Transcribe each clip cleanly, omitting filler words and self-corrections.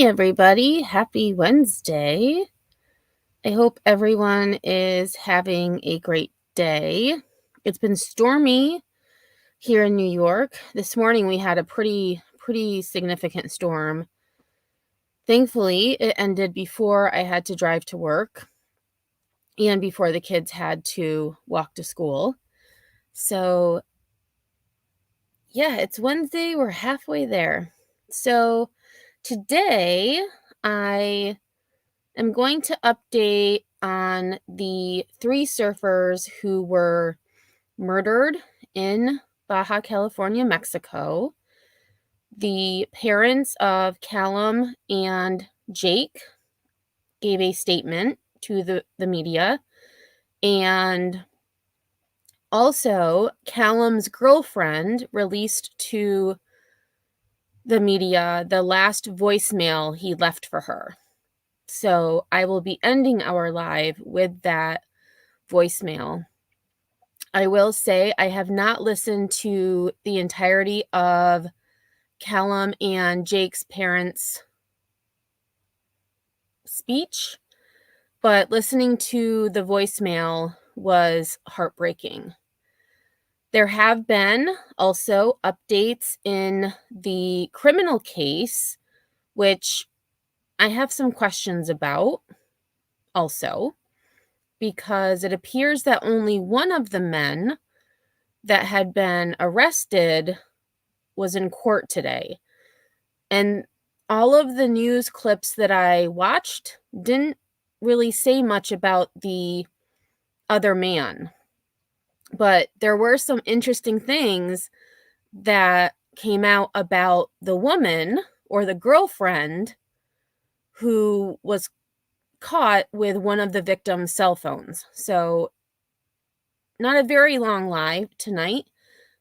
everybody. Happy Wednesday. I hope everyone is having a great day. It's been stormy here in New York. This morning we had a pretty significant storm. Thankfully, it ended before I had to drive to work and before the kids had to walk to school. So, yeah, it's Wednesday. We're halfway there. So, today I am going to update on the 3 surfers who were murdered in Baja California, Mexico. The parents of Callum and Jake gave a statement to the media, and also Callum's girlfriend released to the media the last voicemail he left for her. So I will be ending our live with that voicemail. I will say I have not listened to the entirety of Callum and Jake's parents' speech, but listening to the voicemail was heartbreaking. There have been also updates in the criminal case, which I have some questions about also, because it appears that only one of the men that had been arrested was in court today. And all of the news clips that I watched didn't really say much about the other man. But there were some interesting things that came out about the woman or the girlfriend who was caught with one of the victim's cell phones. So not a very long live tonight,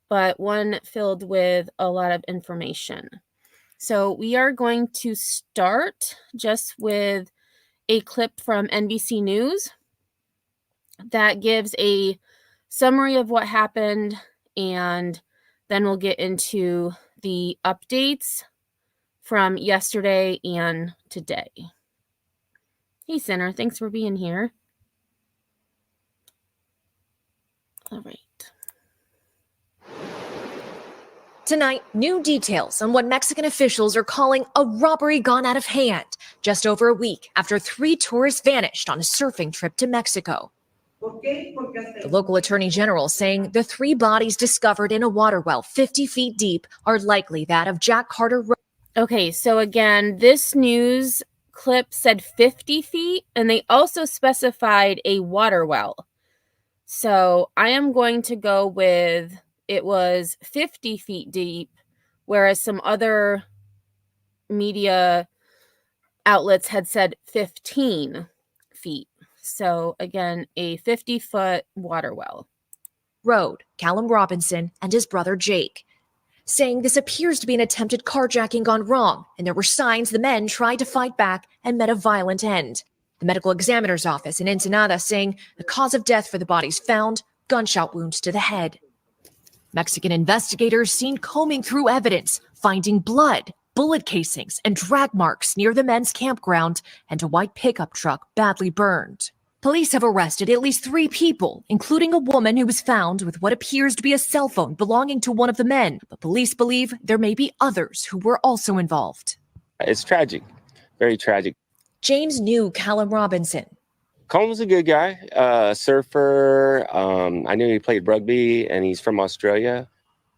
but one filled with a lot of information. So we are going to start just with a clip from NBC News that gives a summary of what happened, and then we'll get into the updates from yesterday and today. Hey, Sinner, thanks for being here. All right. Tonight, new details on what Mexican officials are calling a robbery gone out of hand, just over a week after 3 tourists vanished on a surfing trip to Mexico. The local attorney general saying the 3 bodies discovered in a water well 50 feet deep are likely that of Jack Carter Rhoad. Okay, so again, this news clip said 50 feet, and they also specified a water well. So I am going to go with it was 50 feet deep, whereas some other media outlets had said 15 feet. So again, a 50-foot water well. Rhoad, Callum Robinson, and his brother Jake, saying this appears to be an attempted carjacking gone wrong, and there were signs the men tried to fight back and met a violent end. The medical examiner's office in Ensenada saying the cause of death for the bodies found, gunshot wounds to the head. Mexican investigators seen combing through evidence, finding blood, bullet casings, and drag marks near the men's campground and a white pickup truck badly burned. Police have arrested at least 3 people, including a woman who was found with what appears to be a cell phone belonging to one of the men, but police believe there may be others who were also involved. It's tragic, very tragic. James knew Callum Robinson. Callum was a good guy, surfer. I knew he played rugby, and he's from Australia.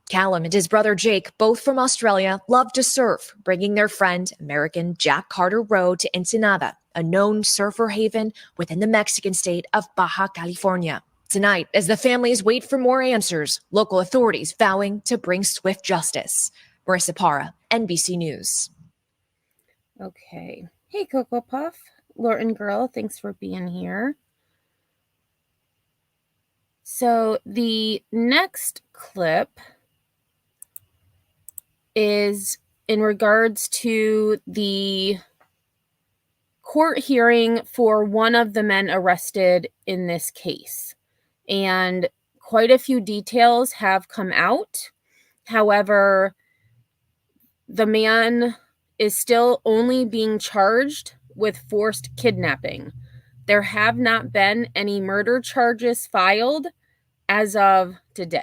Callum and his brother Jake, both from Australia, loved to surf, bringing their friend, American Jack Carter Rhoad, to Ensenada, a known surfer haven within the Mexican state of Baja California. Tonight, as the families wait for more answers, local authorities vowing to bring swift justice. Marissa Parra, NBC News. Okay. Hey, Cocoa Puff. Lorton Girl, thanks for being here. So the next clip is in regards to the court hearing for one of the men arrested in this case. And quite a few details have come out. However, the man is still only being charged with forced kidnapping. There have not been any murder charges filed as of today.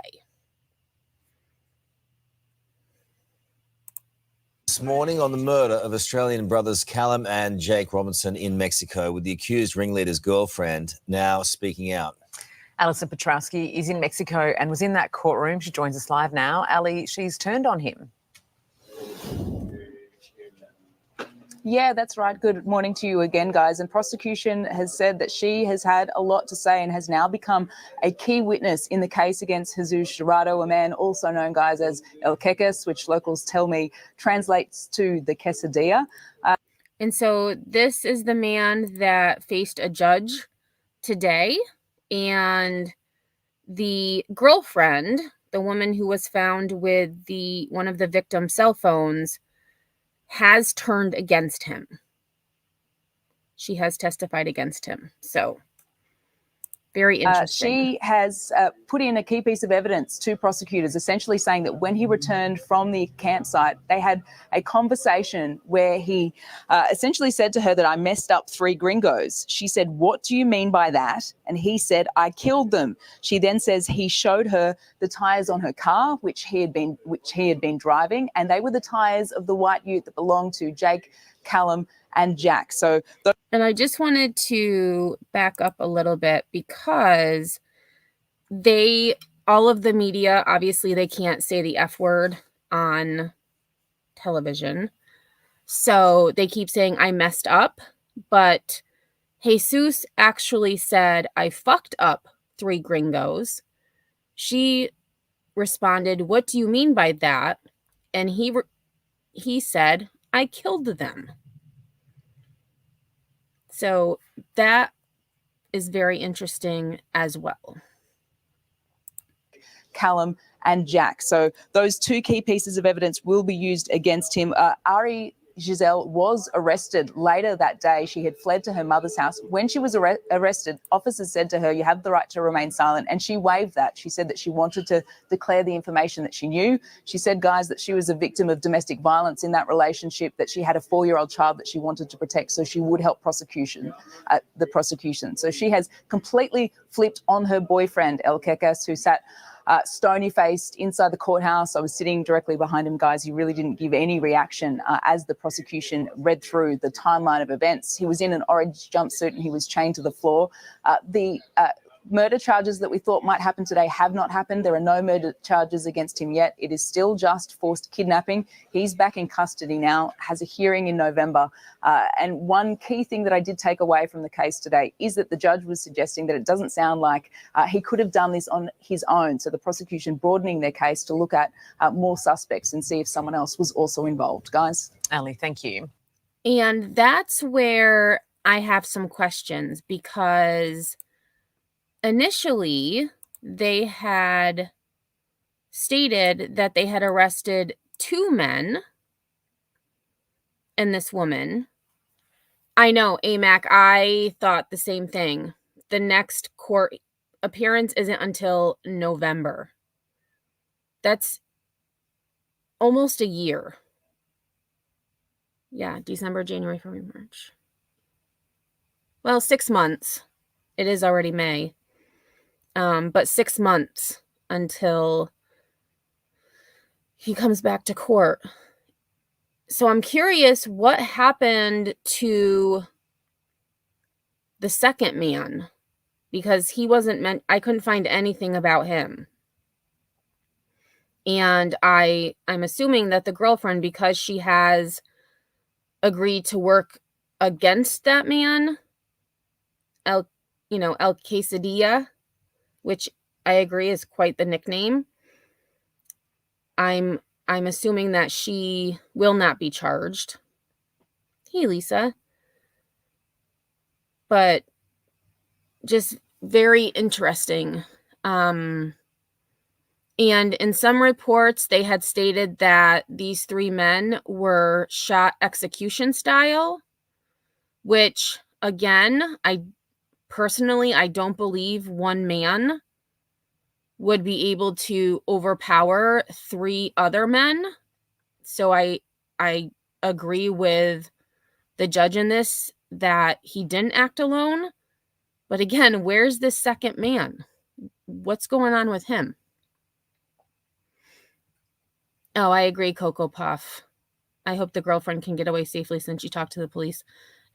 This morning on the murder of Australian brothers Callum and Jake Robinson in Mexico, with the accused ringleader's girlfriend now speaking out. Alison Petrowski is in Mexico and was in that courtroom. She joins us live now. Ali, she's turned on him. Yeah, that's right. Good morning to you again, guys. And prosecution has said that she has had a lot to say and has now become a key witness in the case against Jesus Dorado, a man also known, guys, as El Queques, which locals tell me translates to the quesadilla. And so this is the man that faced a judge today, and the girlfriend, the woman who was found with one of the victim's cell phones, has turned against him. She has testified against him. So very interesting. She has put in a key piece of evidence to prosecutors, essentially saying that when he returned from the campsite, they had a conversation where he essentially said to her that I messed up 3 gringos. She said, "What do you mean by that?" And he said, "I killed them." She then says he showed her the tires on her car, which he had been driving, and they were the tires of the white ute that belonged to Jake, Callum, and Jack. And I just wanted to back up a little bit because all of the media, obviously they can't say the F word on television. So they keep saying I messed up, but Jesus actually said I fucked up 3 gringos. She responded, "What do you mean by that?" And he said, "I killed them." So that is very interesting as well. Callum and Jack. So those 2 key pieces of evidence will be used against him. Ari Giselle was arrested later that day. She had fled to her mother's house. When she was arrested, officers said to her, "You have the right to remain silent." And she waived that. She said that she wanted to declare the information that she knew. She said, guys, that she was a victim of domestic violence in that relationship, that she had a 4-year-old child that she wanted to protect, so she would help the prosecution. So she has completely flipped on her boyfriend, El Queques, who sat stony-faced inside the courthouse. I was sitting directly behind him, guys. He really didn't give any reaction as the prosecution read through the timeline of events. He was in an orange jumpsuit and he was chained to the floor. The murder charges that we thought might happen today have not happened. There are no murder charges against him yet. It is still just forced kidnapping. He's back in custody now, has a hearing in November. And one key thing that I did take away from the case today is that the judge was suggesting that it doesn't sound like he could have done this on his own. So the prosecution broadening their case to look at more suspects and see if someone else was also involved. Guys? Ali, thank you. And that's where I have some questions, because initially they had stated that they had arrested 2 men and this woman. I know, AMAC, I thought the same thing. The next court appearance isn't until November. That's almost a year. Yeah, December, January, February, March. Well, 6 months. It is already May. But 6 months until he comes back to court. So I'm curious what happened to the second man, because he wasn't I couldn't find anything about him. And I'm assuming that the girlfriend, because she has agreed to work against that man, El Quesadilla, which I agree is quite the nickname. I'm assuming that she will not be charged. Hey, Lisa. But just very interesting. And in some reports, they had stated that these 3 men were shot execution style, which, again, I don't believe one man would be able to overpower 3 other men. So I agree with the judge in this that he didn't act alone. But again, where's this second man? What's going on with him? Oh, I agree, Cocoa Puff. I hope the girlfriend can get away safely since she talked to the police,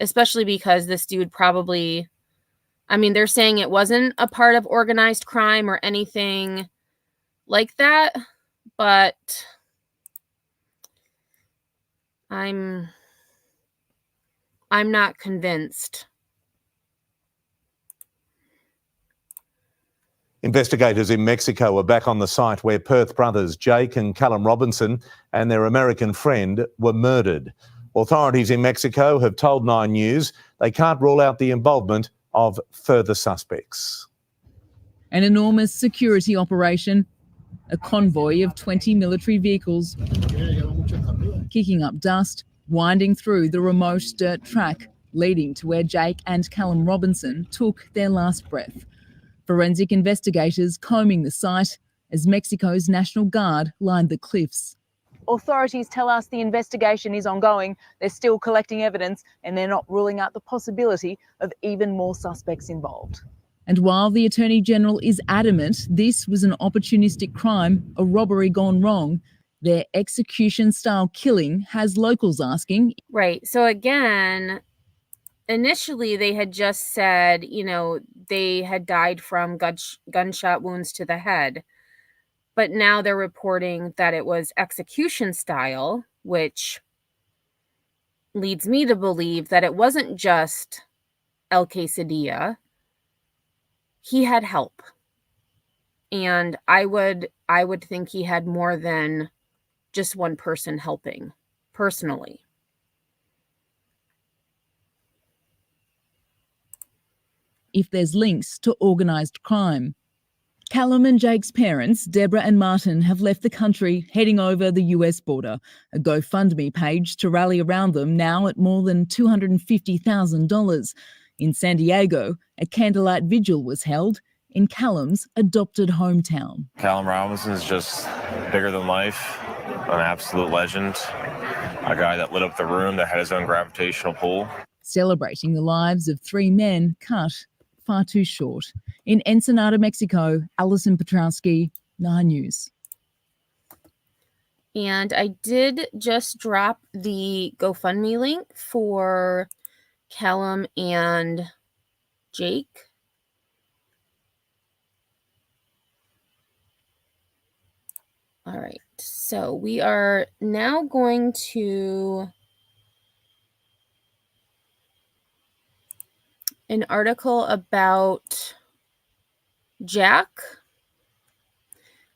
especially because this dude probably, I mean, they're saying it wasn't a part of organized crime or anything like that, but I'm not convinced. Investigators in Mexico are back on the site where Perth brothers Jake and Callum Robinson and their American friend were murdered. Authorities in Mexico have told 9 News they can't rule out the involvement of further suspects. An enormous security operation, a convoy of 20 military vehicles kicking up dust, winding through the remote dirt track leading to where Jake and Callum Robinson took their last breath. Forensic investigators combing the site as Mexico's National Guard lined the cliffs. Authorities tell us the investigation is ongoing. They're still collecting evidence and they're not ruling out the possibility of even more suspects involved. And while the Attorney General is adamant this was an opportunistic crime, a robbery gone wrong, their execution-style killing has locals asking. Right. So again, initially they had just said, you know, they had died from gunshot wounds to the head. But now they're reporting that it was execution style, which leads me to believe that it wasn't just El Quesadilla. He had help. And I would think he had more than just one person helping, personally. If there's links to organised crime. Callum and Jake's parents, Deborah and Martin, have left the country, heading over the US border. A GoFundMe page to rally around them now at more than $250,000. In San Diego, a candlelight vigil was held in Callum's adopted hometown. Callum Robinson is just bigger than life, an absolute legend, a guy that lit up the room, that had his own gravitational pull. Celebrating the lives of 3 men cut far too short. In Ensenada, Mexico, Alison Petrowski, 9 News. And I did just drop the GoFundMe link for Callum and Jake. All right, so we are now going to an article about Jack.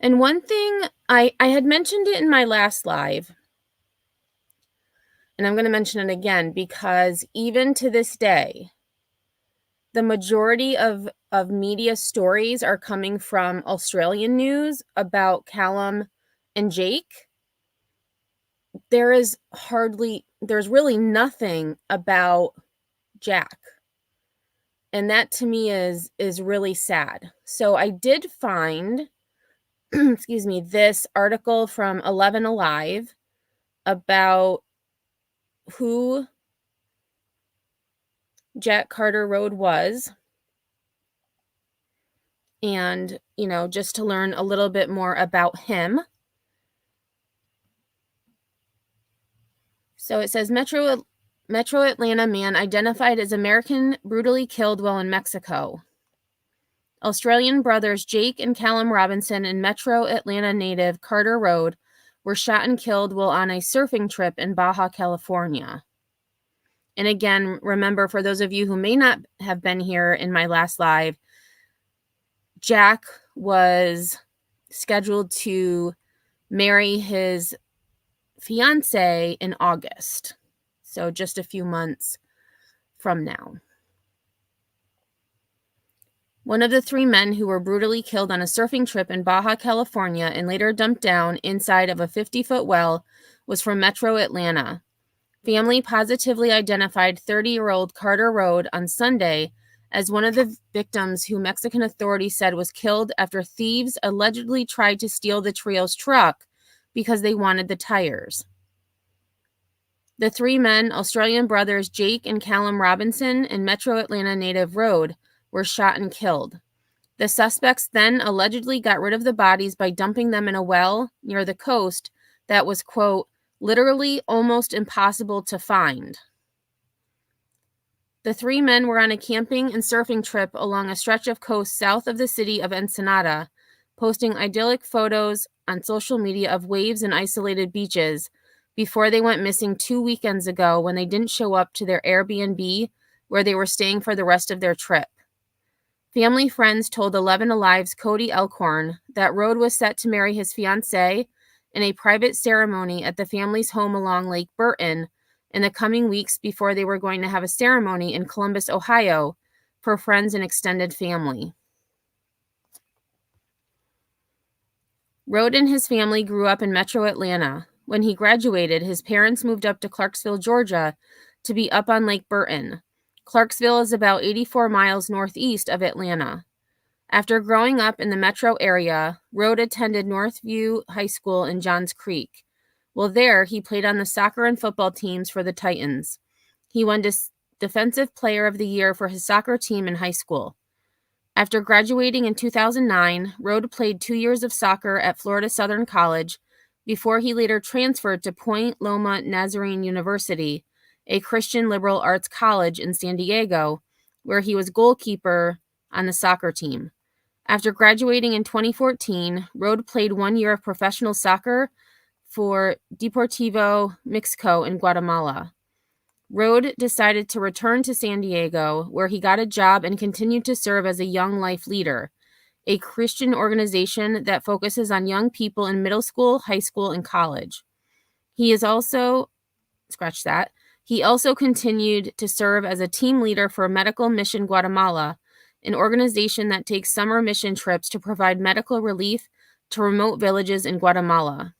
And one thing, I had mentioned it in my last live, and I'm going to mention it again because even to this day, the majority of media stories are coming from Australian news about Callum and Jake. There's really nothing about Jack. And that to me is really sad. So I did find, excuse me, this article from 11 Alive about who Jack Carter Rhoad was. And, you know, just to learn a little bit more about him. So it says Metro Atlanta man identified as American brutally killed while in Mexico. Australian brothers Jake and Callum Robinson and Metro Atlanta native Carter Rhoad were shot and killed while on a surfing trip in Baja California. And again, remember, for those of you who may not have been here in my last live, Jack was scheduled to marry his fiance in August. So just a few months from now. One of the 3 men who were brutally killed on a surfing trip in Baja California and later dumped down inside of a 50-foot well was from Metro Atlanta. Family positively identified 30-year-old Carter Rhoad on Sunday as one of the victims who Mexican authorities said was killed after thieves allegedly tried to steal the trio's truck because they wanted the tires. The three men, Australian brothers Jake and Callum Robinson and Metro Atlanta native Rhoad, were shot and killed. The suspects then allegedly got rid of the bodies by dumping them in a well near the coast that was, quote, literally almost impossible to find. The three men were on a camping and surfing trip along a stretch of coast south of the city of Ensenada, posting idyllic photos on social media of waves and isolated beaches before they went missing 2 weekends ago when they didn't show up to their Airbnb where they were staying for the rest of their trip. Family friends told 11 Alive's Cody Elkhorn that Rhoad was set to marry his fiancée in a private ceremony at the family's home along Lake Burton in the coming weeks before they were going to have a ceremony in Columbus, Ohio, for friends and extended family. Rhoad and his family grew up in Metro Atlanta. When he graduated, his parents moved up to Clarksville, Georgia, to be up on Lake Burton. Clarksville is about 84 miles northeast of Atlanta. After growing up in the metro area, Rhoad attended Northview High School in Johns Creek. While there, he played on the soccer and football teams for the Titans. He won Defensive Player of the Year for his soccer team in high school. After graduating in 2009, Rhoad played 2 years of soccer at Florida Southern College before he later transferred to Point Loma Nazarene University, a Christian liberal arts college in San Diego, where he was goalkeeper on the soccer team. After graduating in 2014, Rhoad played 1 year of professional soccer for Deportivo Mixco in Guatemala. Rhoad decided to return to San Diego, where he got a job and continued to serve as a Young Life Leader, a Christian organization that focuses on young people in middle school, high school, and college. He also continued to serve as a team leader for Medical Mission Guatemala, an organization that takes summer mission trips to provide medical relief to remote villages in Guatemala.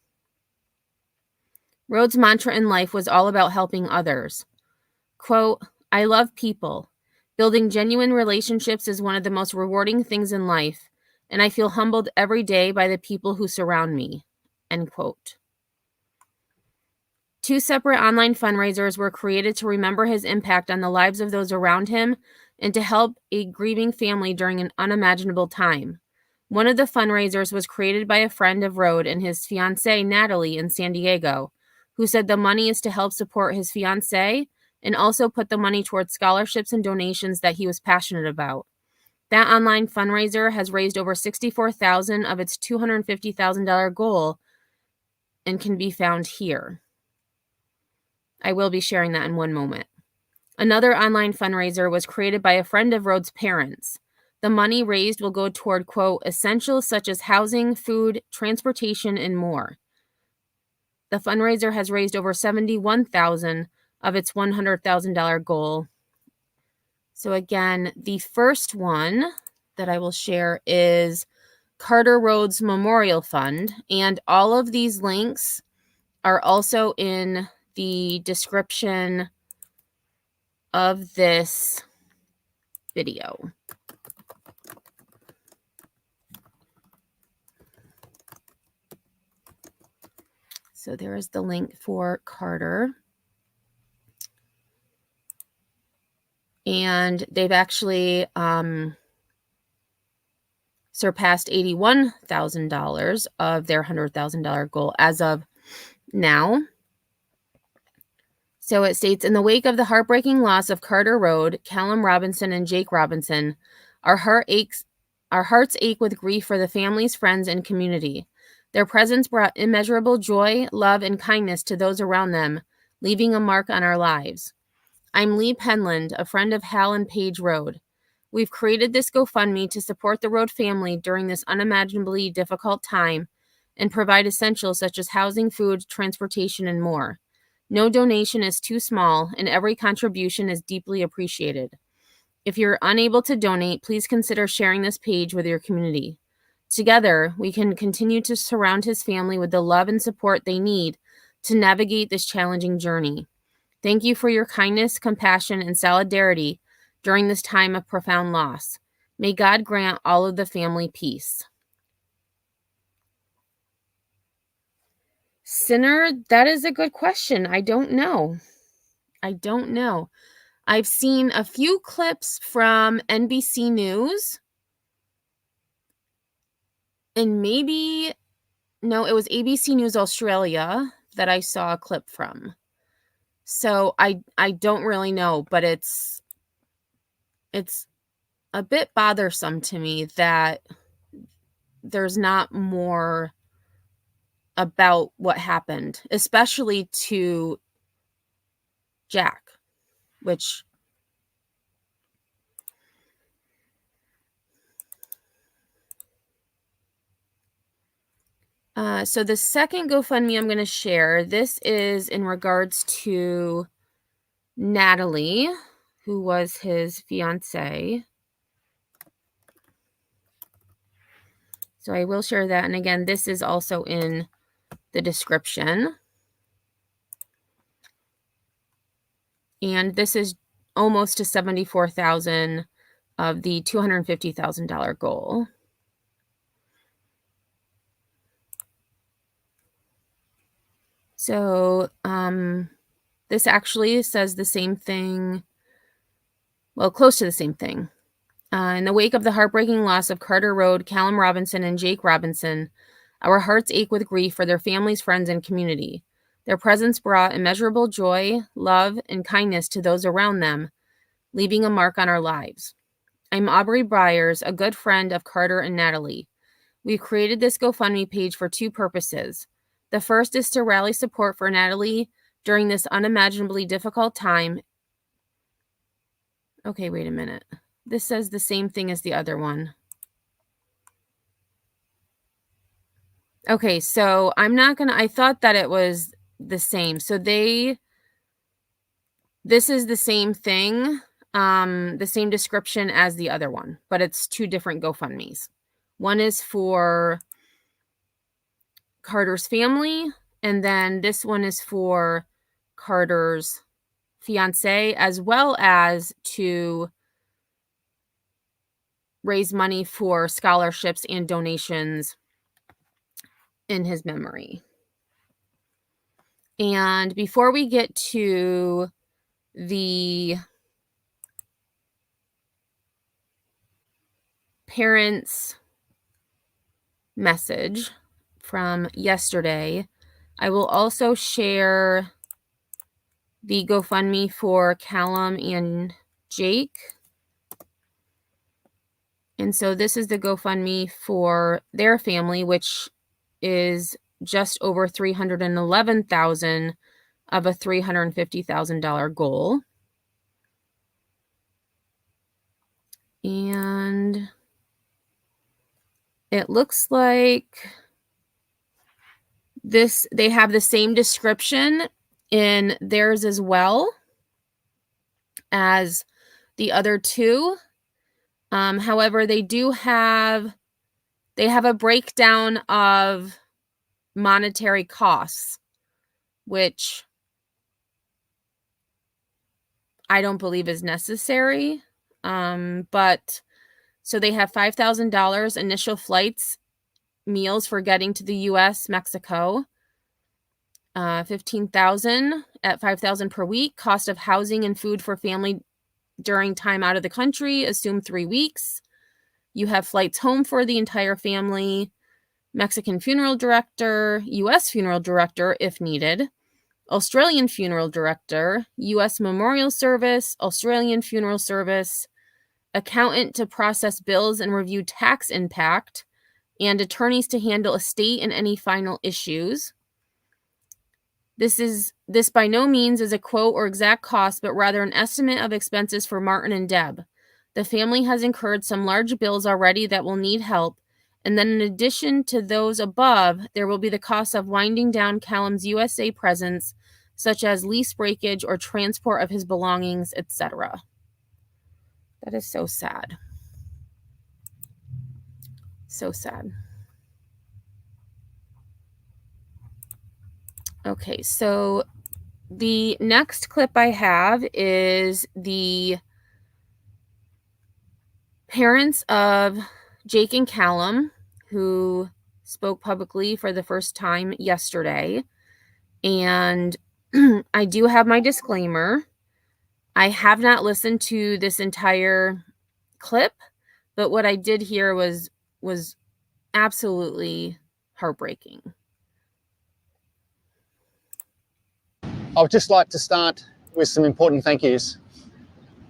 Rhoad's mantra in life was all about helping others. Quote, I love people. Building genuine relationships is one of the most rewarding things in life, and I feel humbled every day by the people who surround me. End quote. 2 separate online fundraisers were created to remember his impact on the lives of those around him and to help a grieving family during an unimaginable time. One of the fundraisers was created by a friend of Rhoad and his fiancée, Natalie, in San Diego, who said the money is to help support his fiancée and also put the money towards scholarships and donations that he was passionate about. That online fundraiser has raised over $64,000 of its $250,000 goal and can be found here. I will be sharing that in one moment. Another online fundraiser was created by a friend of Rhoad's parents. The money raised will go toward, quote, essentials such as housing, food, transportation, and more. The fundraiser has raised over $71,000 of its $100,000 goal. So again, the first one that I will share is Carter Rhoad's Memorial Fund, and all of these links are also in the description of this video. So there is the link for Carter. And they've actually surpassed $81,000 of their $100,000 goal as of now. So it states, in the wake of the heartbreaking loss of Carter Rhoad, Callum Robinson, and Jake Robinson, our hearts ache with grief for the families, friends, and community. Their presence brought immeasurable joy, love, and kindness to those around them, leaving a mark on our lives. I'm Lee Penland, a friend of Hal and Paige Rhoad. We've created this GoFundMe to support the Rhoad family during this unimaginably difficult time and provide essentials such as housing, food, transportation, and more. No donation is too small, and every contribution is deeply appreciated. If you're unable to donate, please consider sharing this page with your community. Together, we can continue to surround his family with the love and support they need to navigate this challenging journey. Thank you for your kindness, compassion, and solidarity during this time of profound loss. May God grant all of the family peace. Sinner, that is a good question. I don't know. I've seen a few clips from NBC News. And maybe, no, it was ABC News Australia that I saw a clip from. So I don't really know, but it's a bit bothersome to me that there's not more about what happened, especially to Jack, which so the second GoFundMe I'm going to share, this is in regards to Natalie, who was his fiance. So I will share that. And again, this is also in the description. And this is almost to $74,000 of the $250,000 goal. So this actually says the same thing, well, close to the same thing. In the wake of the heartbreaking loss of Carter Rhoad, Callum Robinson, and Jake Robinson, our hearts ache with grief for their families, friends, and community. Their presence brought immeasurable joy, love, and kindness to those around them, leaving a mark on our lives. I'm Aubrey Byers, a good friend of Carter and Natalie. We've created this GoFundMe page for two purposes. The first is to rally support for Natalie during this unimaginably difficult time. Okay, wait a minute. This says the same thing as the other one. Okay, so I thought that it was the same. So this is the same thing, the same description as the other one, but it's two different GoFundMes. One is for Carter's family, and then this one is for Carter's fiance, as well as to raise money for scholarships and donations in his memory. And before we get to the parents' message from yesterday, I will also share the GoFundMe for Callum and Jake. And so this is the GoFundMe for their family, which is just over $311,000 of a $350,000 goal. And it looks like they have the same description in theirs as well as the other two. However, they have a breakdown of monetary costs, which I don't believe is necessary. But so they have $5,000 initial flights, meals for getting to the US, Mexico, $15,000 at $5,000 per week, cost of housing and food for family during time out of the country, assume 3 weeks. You have flights home for the entire family, Mexican funeral director, US funeral director if needed, Australian funeral director, US memorial service, Australian funeral service, accountant to process bills and review tax impact, and attorneys to handle estate and any final issues. This by no means is a quote or exact cost, but rather an estimate of expenses for Martin and Deb. The family has incurred some large bills already that will need help, and then in addition to those above, there will be the cost of winding down Callum's USA presence, such as lease breakage or transport of his belongings, etc. That is so sad. So sad. Okay, so the next clip I have is the parents of Jake and Callum, who spoke publicly for the first time yesterday. And I do have my disclaimer. I have not listened to this entire clip, but what I did hear was absolutely heartbreaking. I would just like to start with some important thank yous,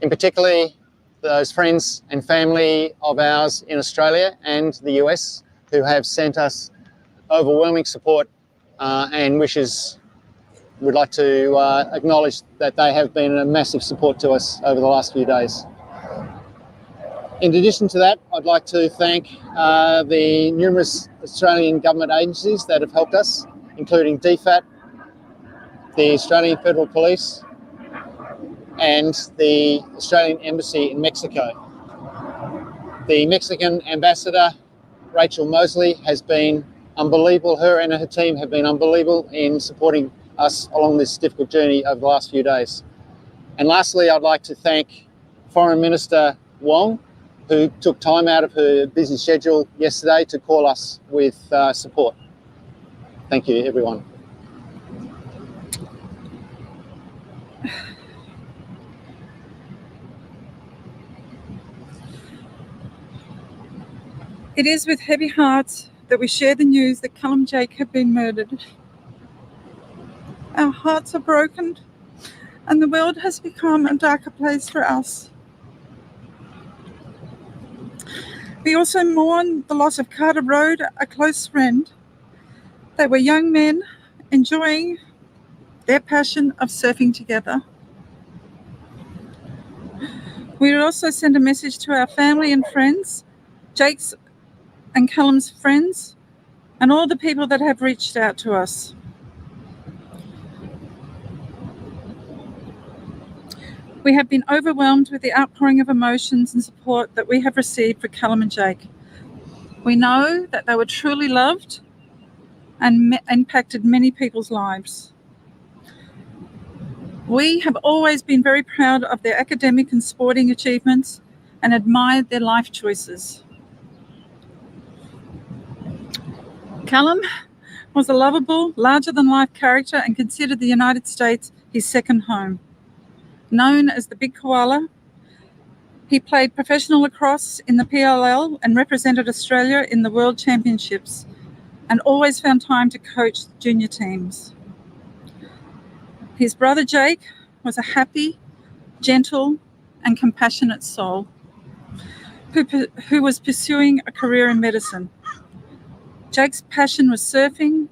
in particularly those friends and family of ours in Australia and the US who have sent us overwhelming support and wishes. We'd like to acknowledge that they have been a massive support to us over the last few days. In addition to that, I'd like to thank the numerous Australian government agencies that have helped us, including DFAT, the Australian Federal Police, and the Australian Embassy in Mexico. The Mexican ambassador, Rachel Mosley, has been unbelievable. Her and her team have been unbelievable in supporting us along this difficult journey over the last few days. And lastly, I'd like to thank Foreign Minister Wong, who took time out of her busy schedule yesterday to call us with support. Thank you, everyone. It is with heavy hearts that we share the news that Callum and Jake have been murdered. Our hearts are broken and the world has become a darker place for us. We also mourn the loss of Carter Rhoad, a close friend. They were young men enjoying their passion of surfing together. We would also send a message to our family and friends, Jake's and Callum's friends, and all the people that have reached out to us. We have been overwhelmed with the outpouring of emotions and support that we have received for Callum and Jake. We know that they were truly loved and impacted many people's lives. We have always been very proud of their academic and sporting achievements and admired their life choices. Callum was a lovable, larger-than-life character and considered the United States his second home. Known as the Big Koala, he played professional lacrosse in the PLL and represented Australia in the World Championships, and always found time to coach junior teams. His brother Jake was a happy, gentle, and compassionate soul who was pursuing a career in medicine. Jake's passion was surfing,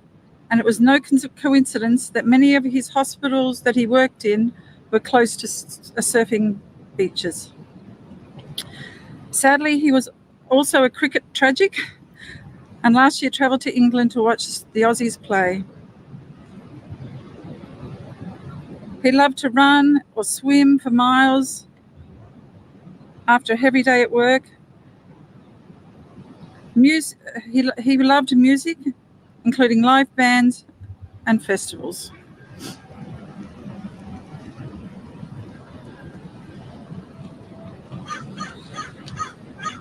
and it was no coincidence that many of his hospitals that he worked in were close to surfing beaches. Sadly, he was also a cricket tragic, and last year travelled to England to watch the Aussies play. He loved to run or swim for miles after a heavy day at work. He loved music, including live bands and festivals.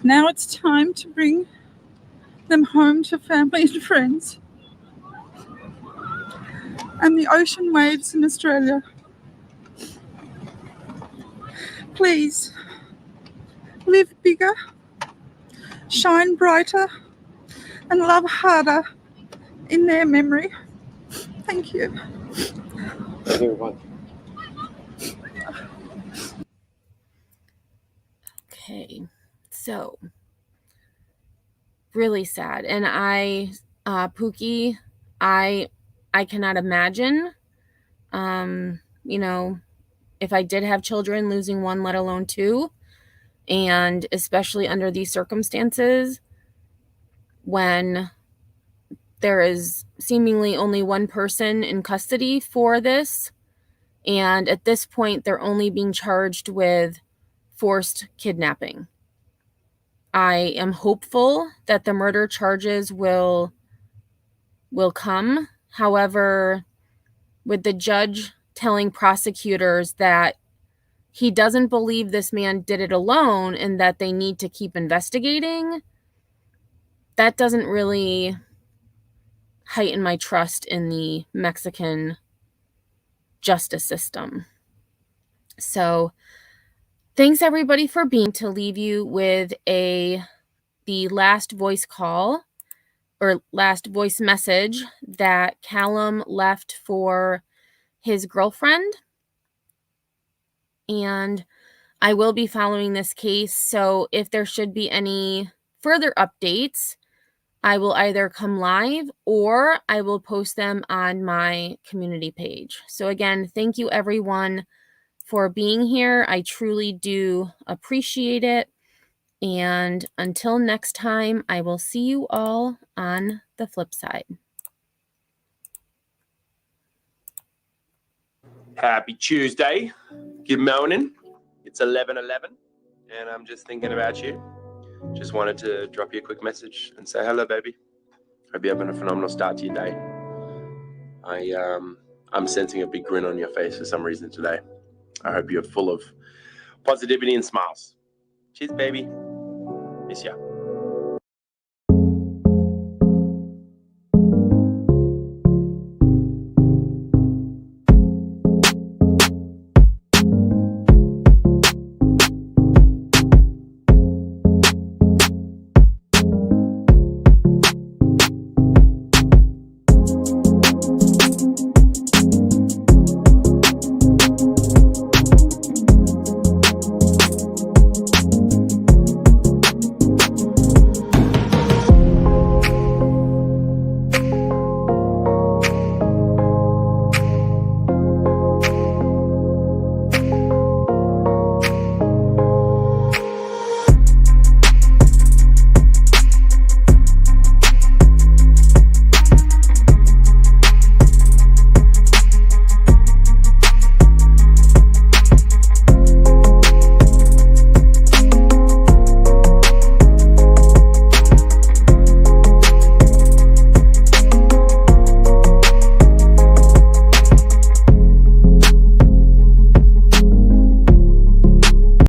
Now it's time to bring them home to family and friends and the ocean waves in Australia. Please, live bigger, shine brighter, and love harder in their memory. Thank you. Thank you, everyone. Okay, so really sad. And Pookie, I cannot imagine, if I did have children, losing one, let alone two, and especially under these circumstances when there is seemingly only one person in custody for this. And at this point, they're only being charged with forced kidnapping. I am hopeful that the murder charges will come. However, with the judge telling prosecutors that he doesn't believe this man did it alone and that they need to keep investigating, that doesn't really heighten my trust in the Mexican justice system. So thanks everybody for being to leave you with the last voice call or last voice message that Callum left for his girlfriend. And I will be following this case. So if there should be any further updates, I will either come live or I will post them on my community page. So again, thank you everyone for being here. I truly do appreciate it. And until next time, I will see you all on the flip side. Happy Tuesday. Good morning. It's 11:11 and I'm just thinking about you. Just wanted to drop you a quick message and say hello, baby. Hope you're having a phenomenal start to your day. I'm sensing a big grin on your face for some reason today. I hope you're full of positivity and smiles. Cheers, baby. Miss ya.